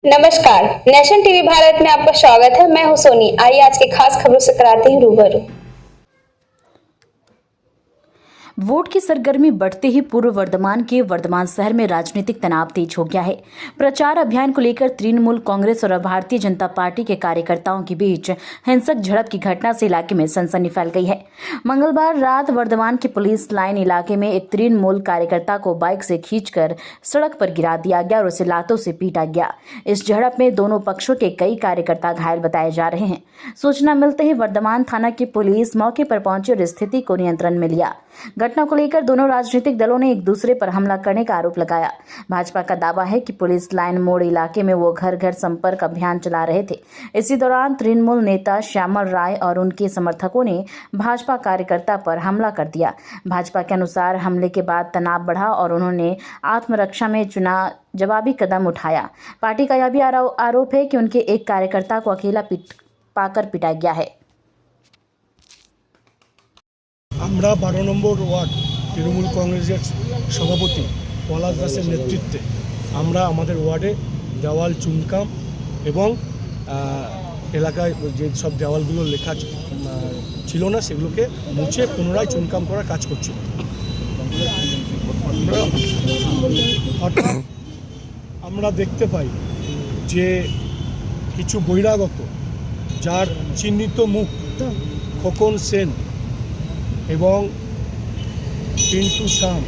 नमस्कार। Nation TV Bharat में आपका स्वागत है। मैं हूं सोनी। आइए आज के खास खबरों से कराते हैं रूबरू। वोट की सरगर्मी बढ़ते ही पूर्व वर्धमान के वर्धमान शहर में राजनीतिक तनाव तेज हो गया है। प्रचार अभियान को लेकर तृणमूल कांग्रेस और भारतीय जनता पार्टी के कार्यकर्ताओं के बीच हिंसक झड़प की घटना से इलाके में सनसनी फैल गई है। मंगलवार रात वर्धमान के पुलिस लाइन इलाके में एक तृणमूल कार्यकर्ता को बाइक से खींचकर सड़क पर गिरा दिया गया और उसे लातों से पीटा गया। इस झड़प में दोनों पक्षों के कई कार्यकर्ता घायल बताए जा रहे हैं। सूचना मिलते ही वर्धमान थाना की पुलिस मौके पर पहुंची और स्थिति को नियंत्रण में लिया। घटना को लेकर दोनों राजनीतिक दलों ने एक दूसरे पर हमला करने का आरोप लगाया। भाजपा का दावा है कि पुलिस लाइन मोड़ इलाके में वो घर घर संपर्क अभियान चला रहे थे। इसी दौरान तृणमूल नेता श्यामल राय और उनके समर्थकों ने भाजपा कार्यकर्ता पर हमला कर दिया। भाजपा के अनुसार हमले के बाद तनाव बढ़ा और उन्होंने आत्मरक्षा में जवाबी कदम उठाया। पार्टी का यह भी आरोप है कि उनके एक कार्यकर्ता को अकेला पाकर पिटाया गया है। আমরা 12 নম্বর ওয়ার্ড তৃণমূল কংগ্রেসের সভাপতি পলাশ দাসের নেতৃত্বে আমরা আমাদের ওয়ার্ডে দেওয়াল চুনকাম এবং এলাকায় যে সব দেওয়ালগুলো লেখা ছিল না সেগুলোকে মুছে পুনরায় চুনকাম করার কাজ করছি। আমরা দেখতে পাই যে কিছু বহিরাগত যার চিহ্নিত মুখ খোকন সেন এবং পিন্টু শাম,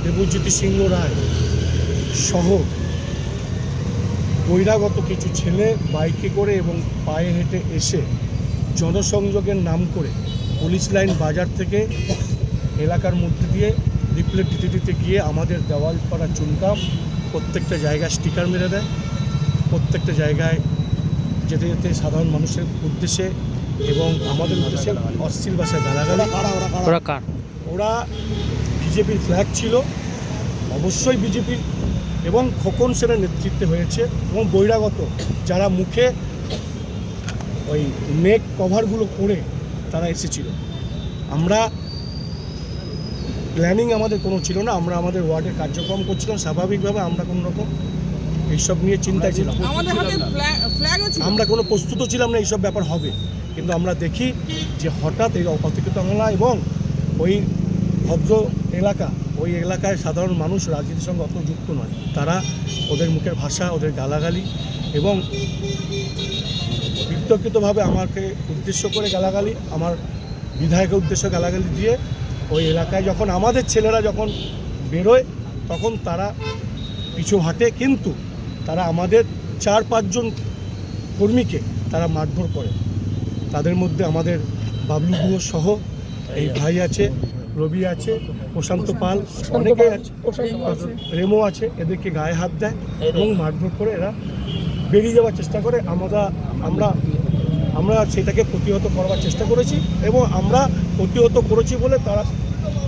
দেবজ্যোতি সিংহ রায় সহ বহিরাগত কিছু ছেলে বাইকে করে এবং পায়ে হেঁটে এসে জনসংযোগের নাম করে পুলিশ লাইন বাজার থেকে এলাকার মধ্যে দিয়ে লিফলেট দিতে দিতে গিয়ে আমাদের দেওয়ালপাড়া চুনকাম প্রত্যেকটা জায়গায় স্টিকার মেরে দেয়। প্রত্যেকটা জায়গায় যেতে যেতে সাধারণ মানুষের উদ্দেশ্যে এবং আমাদের উদ্দেশ্যে অশ্লীল ভাষায় গালাগালি। ওরা বিজেপির ফ্ল্যাগ ছিল, অবশ্যই বিজেপির, এবং খোকন সেনের নেতৃত্বে হয়েছে এবং বহিরাগত যারা মুখে ওই নেক কভারগুলো করে তারা এসেছিল। আমরা প্ল্যানিং আমাদের কোনো ছিল না, আমরা আমাদের ওয়ার্ডের কার্যক্রম করছিলাম স্বাভাবিকভাবে। আমরা কোনো রকম এইসব নিয়ে চিন্তায় ছিলাম, আমরা কোনো প্রস্তুত ছিলাম না এইসব ব্যাপার হবে। কিন্তু আমরা দেখি যে হঠাৎ এই অতর্কিত হামলা এবং ওই ভদ্র এলাকা, ওই এলাকায় সাধারণ মানুষ রাজনীতির সঙ্গে অত যুক্ত নয়, তারা ওদের মুখের ভাষা, ওদের গালাগালি এবং বিতর্কিতভাবে আমাকে উদ্দেশ্য করে গালাগালি, আমার বিধায়কের উদ্দেশ্য গালাগালি দিয়ে ওই এলাকায় যখন আমাদের ছেলেরা যখন বেরোয় তখন তারা পিছু হাঁটে, কিন্তু তারা আমাদের 4-5 জন কর্মীকে তারা মারধর করে। তাদের মধ্যে আমাদের বাবলু গুহ সহ এই ভাই আছে, রবি আছে, প্রশান্ত পাল, অনেকেই আছে, রেমো আছে। এদেরকে গায়ে হাত দেয় এবং মারধর করে এরা বেরিয়ে যাওয়ার চেষ্টা করে। আমরা সেটাকে প্রতিহত করবার চেষ্টা করেছি এবং আমরা প্রতিহত করেছি বলে তারা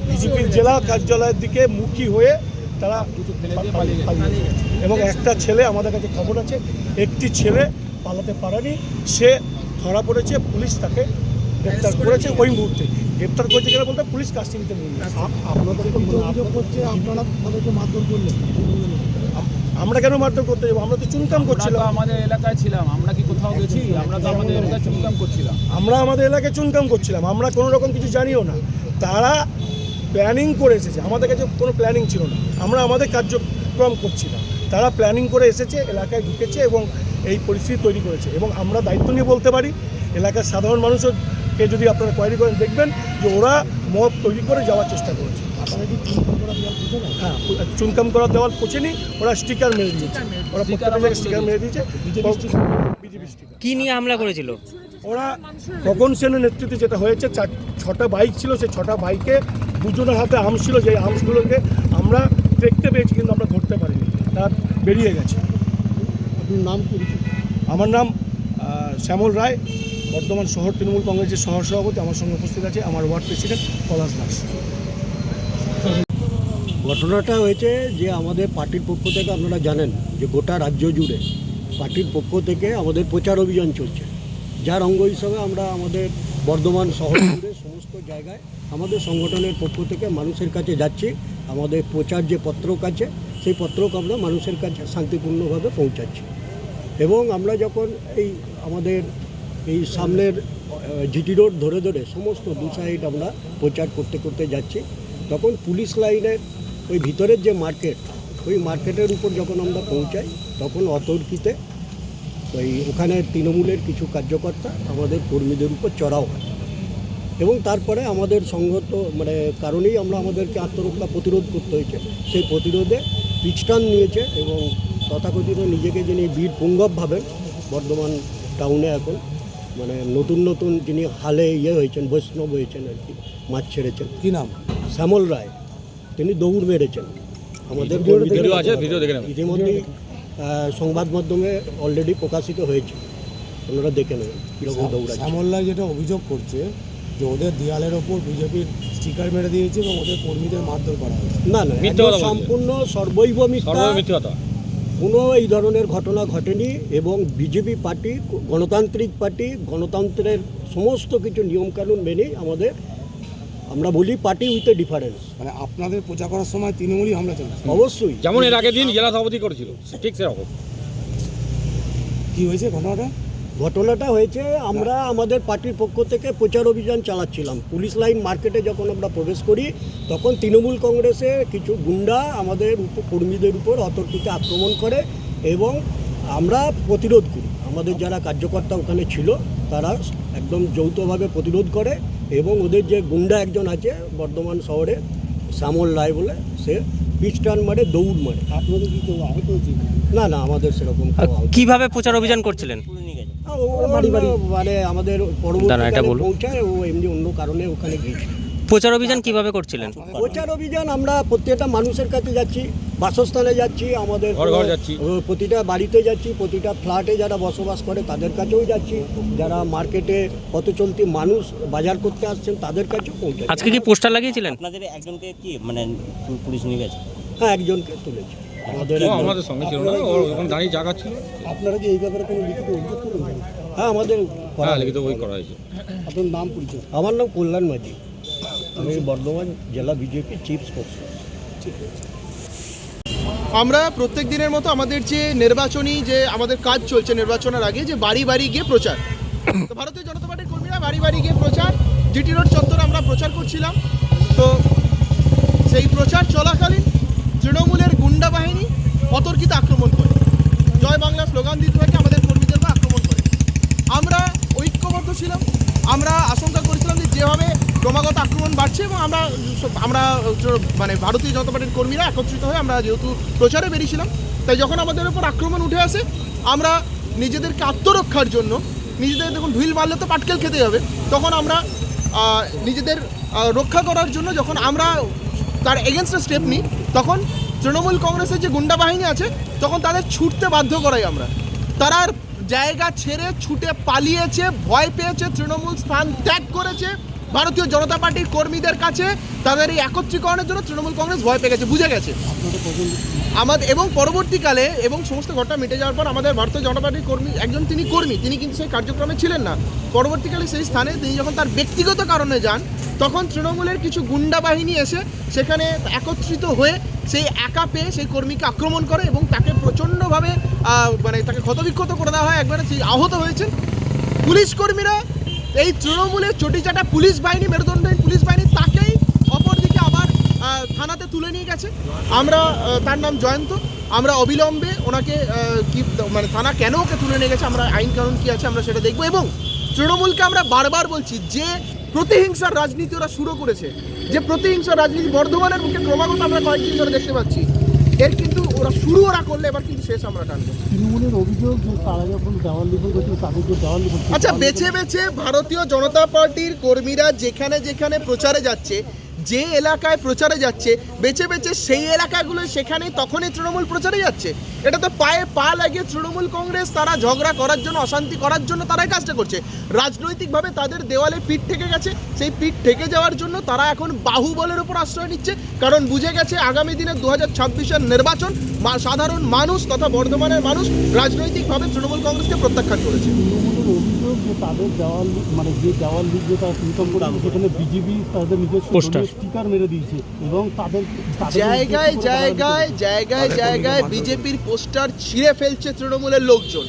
বিজেপির জেলা কার্যালয়ের দিকে মুখী হয়ে তারা পালিয়ে এবং একটা ছেলে, আমাদের কাছে খবর আছে, একটি ছেলে পালাতে পারেনি, সে ধরা পড়েছে। পুলিশ তাকে গ্রেপ্তার করেছে ওই মুহূর্তে। গ্রেপ্তার করেছে কেন বলতে পুলিশ কাস্টডিতে নিয়ে গেছে। আমরা কেন মারধর করতে যাবো? আমরা তো চুনকাম করছিলাম, আমাদের এলাকায় ছিলাম। আমরা কি কোথাও গেছি? আমরা তো আমাদের এলাকায় চুনকাম করছিলাম। আমরা কোনো রকম কিছু জানিও না। তারা প্ল্যানিং করে এসেছে, আমাদের কাছে কোনো প্ল্যানিং ছিল না, আমরা আমাদের কার্যক্রম করছিলাম। তারা প্ল্যানিং করে এসেছে, এলাকায় ঢুকেছে এবং এই পরিস্থিতি তৈরি করেছে। এবং আমরা দায়িত্ব নিয়ে বলতে পারি, এলাকার সাধারণ মানুষকে যদি আপনারা কোয়ারি করেন দেখবেন যে ওরা মব তৈরি করে যাওয়ার চেষ্টা করেছে। হ্যাঁ, চুনকাম করা দেওয়াল পৌঁছেনি, ওরা স্টিকার মেরে দিয়েছে, ওরা প্রত্যেকটা জায়গায় স্টিকার মেরে দিয়েছে বিজেপি স্টিকার। কি নিয়ে হামলা করেছিল? ওরা খোকন সেনের নেতৃত্বে যেটা হয়েছে, 6টা বাইক ছিল, সেই 6টা বাইকে 2 জনের হাতে আর্মস ছিল, যে আর্মসগুলোকে আমরা দেখতে পেয়েছি কিন্তু আমরা ধরতে পারিনি, তারা বেরিয়ে গেছে। আপনার নাম কি? আমার নাম শ্যামল রায়, বর্ধমান শহর তৃণমূল কংগ্রেসের সহসভাপতি। আমার সঙ্গে উপস্থিত আছে আমার ওয়ার্ড প্রেসিডেন্ট পলাশ দাস। ঘটনাটা হয়েছে যে আমাদের পার্টির পক্ষ থেকে আপনারা জানেন যে গোটা রাজ্য জুড়ে পার্টির পক্ষ থেকে আমাদের প্রচার অভিযান চলছে, যার অঙ্গ হিসাবে আমরা আমাদের বর্ধমান শহর জুড়ে সমস্ত জায়গায় আমাদের সংগঠনের পক্ষ থেকে মানুষের কাছে যাচ্ছি। আমাদের প্রচার যে পত্রক আছে সেই পত্রক আমরা মানুষের কাছে শান্তিপূর্ণভাবে পৌঁছাচ্ছি। এবং আমরা যখন এই আমাদের এই সামনের জিটি রোড ধরে ধরে সমস্ত দু সাইড আমরা প্রচার করতে করতে যাচ্ছি, তখন পুলিশ লাইনের ওই ভিতরের যে মার্কেট, ওই মার্কেটের উপর যখন আমরা পৌঁছাই তখন অতর্কিতে ওখানে তৃণমূলের কিছু কার্যকর্তা আমাদের কর্মীদের উপর চড়াও হয় এবং তারপরে আমাদের সংগত কারণেই আমরা আমাদেরকে আত্মরক্ষা প্রতিরোধ করতে হয়েছে। সেই প্রতিরোধে পিছটান নিয়েছে এবং তথাকথিত নিজেকে যিনি বীর পুঙ্গব ভাবেন বর্ধমান টাউনে এখন নতুন নতুন যিনি হালে হয়েছেন, বৈষ্ণব হয়েছেন আর কি, মাছ ছেড়েছেন, কী নাম? শ্যামল রায়, তিনি দৌড় মেরেছেন আমাদের ইতিমধ্যেই সংবাদ মাধ্যমে অলরেডি প্রকাশিত হয়েছে, ওনারা দেখে নেবেন কীরকম দৌড়াচ্ছে। শ্যামলরায় যেটা অভিযোগ করছে যে ওদের দেয়ালের ওপর বিজেপির স্টিকার মেরে দিয়েছে এবং ওদের কর্মীদের মারধর করা হয়েছে। না না, সম্পূর্ণ সর্বৈব মিথ্যা। কোনো এই ধরনের ঘটনা ঘটেনি এবং বিজেপি পার্টি গণতান্ত্রিক পার্টি, গণতন্ত্রের সমস্ত কিছু নিয়মকানুন মেনেই আমরা বলি পার্টি উইথ এ ডিফারেন্স। আপনাদের প্রচার করার সময় তৃণমূলই হামলা চলছে? অবশ্যই, যেমন এর আগের দিন জেলা সভাপতি করেছিল, ঠিক সেরকম। কী হয়েছে ঘটনাটা হয়েছে আমরা আমাদের পার্টির পক্ষ থেকে প্রচার অভিযান চালাচ্ছিলাম। পুলিশ লাইন মার্কেটে যখন আমরা প্রবেশ করি তখন তৃণমূল কংগ্রেসের কিছু গুন্ডা আমাদের কর্মীদের উপর অতর্কিতে আক্রমণ করে এবং আমরা প্রতিরোধ করি। আমাদের যারা কার্যকর্তা ওখানে ছিল তারা একদম যৌথভাবে প্রতিরোধ করে এবং ওদের যে গুন্ডা একজন আছে বর্ধমান শহরে, শ্যামল রায় বলে, সে পিছটান মারে, দৌড় মারে। আপনাদের কি কেউ আহত হয়েছে? না না, আমাদের সেরকম কিভাবে প্রচার অভিযান করছিলেন? আমাদের পরবর্তীকালে পৌঁছায়, ও এমনি অন্য কারণে ওখানে গিয়েছিল। প্রচার অভিযান কিভাবে করছিলেন? প্রচার অভিযান আমরা প্রত্যেকটা মানুষের কাছে যাচ্ছি, বাসস্থানে যাচ্ছি, আমাদের প্রতিটা বাড়িতে যাচ্ছি, প্রতিটা ফ্ল্যাটে যারা বসবাস করে তাদের কাছেও যাচ্ছি, যারা মার্কেটে পথ চলতি মানুষ বাজার করতে আসছেন তাদের কাছেও পৌঁছাচ্ছি। আজকে কি পোস্টার লাগিয়েছিলেন? আপনাদের একজনকে কি পুলিশ নিয়ে গেছে? হ্যাঁ, একজনকে তুলেছে। আমাদের সঙ্গে ছিল না, ওর ওখানে দাঁড়িয়ে জায়গা ছিল। আপনারা কি এই ব্যাপারে কোনো লিখিত অভিযোগ করবেন? হ্যাঁ, আমাদের লিখিত বই করা হয়েছে। আপনার নাম পরিচয়? আমার নাম কল্যাণ মাঝি, আমি বর্ধমান জেলা বিজেপি চিফ স্পোক্সম্যান। আমরা প্রত্যেক দিনের মতো আমাদের যে নির্বাচনী যে আমাদের কাজ চলছে নির্বাচনের আগে, যে বাড়ি বাড়ি গিয়ে প্রচার, তো ভারতীয় জনতা পার্টির কর্মীরা বাড়ি বাড়ি গিয়ে প্রচার, জিটি রোড চত্বরে আমরা প্রচার করছিলাম। তো সেই প্রচার চলাকালীন তৃণমূলের গুন্ডা বাহিনী অতর্কিত আক্রমণ করে, জয় বাংলা স্লোগান দিতে থাকে আমাদের কর্মীদের আক্রমণ করে। আমরা ঐক্যবদ্ধ ছিলাম, আমরা আশঙ্কা করেছিলাম যে যেভাবে ক্রমাগত আক্রমণ বাড়ছে এবং আমরা ভারতীয় জনতা পার্টির কর্মীরা একত্রিত হয়ে আমরা যেহেতু প্রচারে বেরিয়েছিলাম, তাই যখন আমাদের উপর আক্রমণ উঠে আসে আমরা নিজেদেরকে আত্মরক্ষার জন্য, নিজেদের দেখুন ঢিল মারলে তো পাটকেল খেতে হবে, তখন আমরা নিজেদের রক্ষা করার জন্য যখন আমরা তার এগেনস্টে স্টেপ নিই, তখন তৃণমূল কংগ্রেসের যে গুন্ডা বাহিনী আছে তখন তাদের ছুটতে বাধ্য করাই আমরা। তারা জায়গা ছেড়ে ছুটে পালিয়েছে, ভয় পেয়েছে, তৃণমূল স্থান ত্যাগ করেছে। ভারতীয় জনতা পার্টির কর্মীদের কাছে তাদের এই একত্রীকরণের জন্য তৃণমূল কংগ্রেস ভয় পেয়ে গেছে, বুঝে গেছে আমাদের। এবং পরবর্তীকালে এবং সমস্ত ঘটনা মিটে যাওয়ার পর আমাদের ভারতীয় জনতা পার্টির কর্মী একজন, তিনি কর্মী, তিনি কিন্তু সেই কার্যক্রমে ছিলেন না। পরবর্তীকালে সেই স্থানে তিনি যখন তার ব্যক্তিগত কারণে যান, তখন তৃণমূলের কিছু গুন্ডা বাহিনী এসে সেখানে একত্রিত হয়ে সেই একা পেয়ে সেই কর্মীকে আক্রমণ করে এবং তাকে প্রচণ্ডভাবে তাকে ক্ষতবিক্ষত করে দেওয়া হয়, একবারে আহত হয়েছেন। পুলিশ কর্মীরা এই তৃণমূলের চটিচাটা পুলিশ বাহিনী, মেরুদণ্ডহীন পুলিশ বাহিনী, তাকেই অপরদিকে আবার থানাতে তুলে নিয়ে গেছে। আমরা তার নাম জয়ন্ত, আমরা অবিলম্বে ওনাকে থানা কেন ওকে তুলে নিয়ে গেছে, আমরা আইন কানুন কী আছে আমরা সেটা দেখব। এবং তৃণমূলকে আমরা বারবার বলছি যে প্রতিহিংসার রাজনীতি ওরা শুরু করেছে, যে প্রতিহিংসার রাজনীতি বর্ধমানের মুখে ক্রমাগত আমরা কয়েকদিন ধরে দেখতে পাচ্ছি, এর কিন্তু ওরা করলে এবার কিন্তু শেষ আমরা টানবো। তৃণমূলের অভিযোগ যে তারা যখন দেওয়াল লিখন করছে তাদেরকে দেওয়াল লিখন। আচ্ছা, বেছে বেছে ভারতীয় জনতা পার্টির কর্মীরা যেখানে যেখানে প্রচারে যাচ্ছে, যে এলাকায় প্রচারে যাচ্ছে, বেছে বেছে সেই এলাকাগুলো সেখানেই তখনই তৃণমূল প্রচারে যাচ্ছে। এটা তো পায়ে পা লাগিয়ে তৃণমূল কংগ্রেস তারা ঝগড়া করার জন্য, অশান্তি করার জন্য তারাই কাজটা করছে। রাজনৈতিকভাবে তাদের দেওয়ালে পিঠ থেকে গেছে, সেই পিঠ থেকে যাওয়ার জন্য তারা এখন বাহুবলের উপর আশ্রয় নিচ্ছে, কারণ বুঝে গেছে আগামী দিনে 2026-এর নির্বাচন সাধারণ মানুষ তথা বর্ধমানের মানুষ রাজনৈতিকভাবে তৃণমূল কংগ্রেসকে প্রত্যাখ্যান করেছে। তৃণমূলের অভিযোগ যে তাদের দেওয়াল যে দেওয়াল লিগ যে তারা ইনকাম করে সেখানে বিজেপি তাদের নিজস্ব স্টিকার মেরে দিয়েছে এবং তাদের জায়গায় জায়গায় জায়গায় জায়গায় বিজেপির পোস্টার ছিঁড়ে ফেলছে তৃণমূলের লোকজন।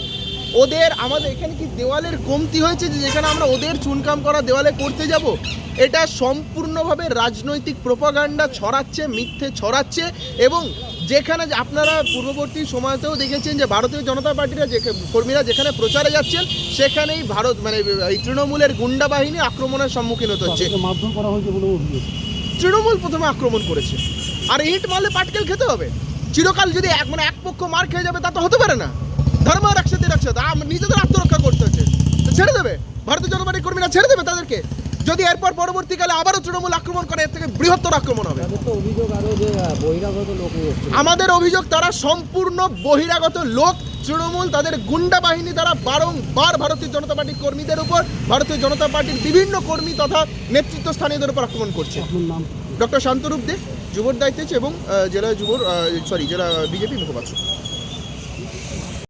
ওদের আমাদের এখানে কি দেওয়ালের কমতি হয়েছে যে যেখানে আমরা ওদের চুনকাম করা দেওয়ালে করতে যাব? এটা সম্পূর্ণভাবে রাজনৈতিক প্রোপাগান্ডা ছড়াচ্ছে, মিথ্যে ছড়াচ্ছে। এবং যেখানে আপনারা পূর্ববর্তী সময়তেও দেখেছেন যে ভারতীয় জনতা পার্টির কর্মীরা যেখানে প্রচারে যাচ্ছেন সেখানেই ভারত মানে এই তৃণমূলের গুন্ডা বাহিনী আক্রমণের সম্মুখীন হতে হচ্ছে। মারধর করা হয়েছে বলে অভিযোগ। তৃণমূল প্রথমে আক্রমণ করেছে, আর ইট মারলে পাটকেল খেতে হবে। চিরকাল যদি এক পক্ষ মার খেয়ে যাবে তা তো হতে পারে না। ধর্ম আর একসাথে নিজেদের আত্মরক্ষা করতে হচ্ছে, তো ছেড়ে দেবে ভারতীয় জনতা পার্টির কর্মীরা, ছেড়ে দেবে তাদেরকে। যদি এরপর পরবর্তীকালে আবারও তৃণমূল আক্রমণ করে, এর থেকে বৃহত্তর আক্রমণ হবে। আমাদের অভিযোগ তারা সম্পূর্ণ বহিরাগত লোক। তৃণমূল তাদের গুন্ডা বাহিনী দ্বারা বারংবার ভারতীয় জনতা পার্টির কর্মীদের উপর, ভারতীয় জনতা পার্টির বিভিন্ন কর্মী তথা নেতৃত্ব স্থানীয়দের উপর আক্রমণ করছে। ডক্টর শান্তরূপ দে, যুবর দায়িত্বে এবং জেলা বিজেপি মুখপাত্র।